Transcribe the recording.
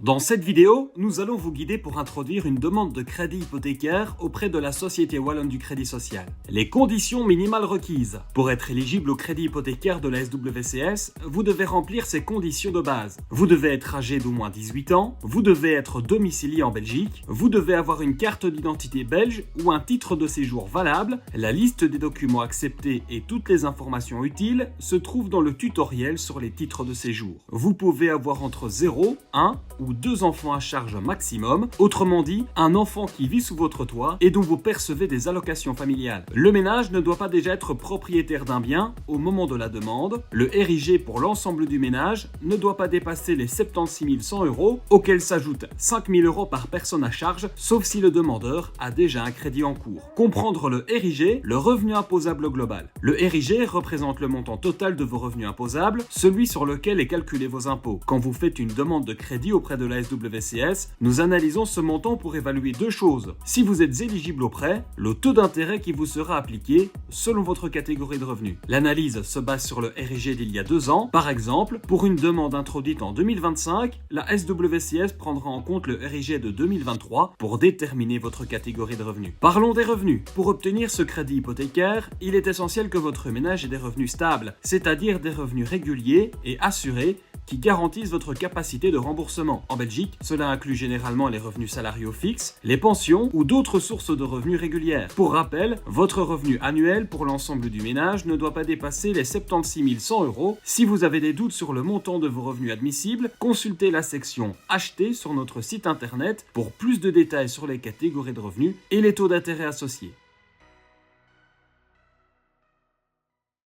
Dans cette vidéo, nous allons vous guider pour introduire une demande de crédit hypothécaire auprès de la Société Wallonne du Crédit Social. Les conditions minimales requises. Pour être éligible au crédit hypothécaire de la SWCS, vous devez remplir ces conditions de base. Vous devez être âgé d'au moins 18 ans, vous devez être domicilié en Belgique, vous devez avoir une carte d'identité belge ou un titre de séjour valable. La liste des documents acceptés et toutes les informations utiles se trouvent dans le tutoriel sur les titres de séjour. Vous pouvez avoir entre 0, 1 ou 2 enfants à charge maximum, autrement dit, un enfant qui vit sous votre toit et dont vous percevez des allocations familiales. Le ménage ne doit pas déjà être propriétaire d'un bien au moment de la demande. Le RIG pour l'ensemble du ménage ne doit pas dépasser les 76 100 €, auxquels s'ajoutent 5 000 € par personne à charge, sauf si le demandeur a déjà un crédit en cours. Comprendre le RIG, le revenu imposable global. Le RIG représente le montant total de vos revenus imposables, celui sur lequel est calculé vos impôts. Quand vous faites une demande de crédit auprès de la SWCS, nous analysons ce montant pour évaluer deux choses. Si vous êtes éligible au prêt, le taux d'intérêt qui vous sera appliqué selon votre catégorie de revenus. L'analyse se base sur le RIG d'il y a 2 ans. Par exemple, pour une demande introduite en 2025, la SWCS prendra en compte le RIG de 2023 pour déterminer votre catégorie de revenus. Parlons des revenus. Pour obtenir ce crédit hypothécaire, il est essentiel que votre ménage ait des revenus stables, c'est-à-dire des revenus réguliers et assurés qui garantissent votre capacité de remboursement. En Belgique, cela inclut généralement les revenus salariaux fixes, les pensions ou d'autres sources de revenus régulières. Pour rappel, votre revenu annuel pour l'ensemble du ménage ne doit pas dépasser les 76 100 €. Si vous avez des doutes sur le montant de vos revenus admissibles, consultez la section Acheter sur notre site internet pour plus de détails sur les catégories de revenus et les taux d'intérêt associés.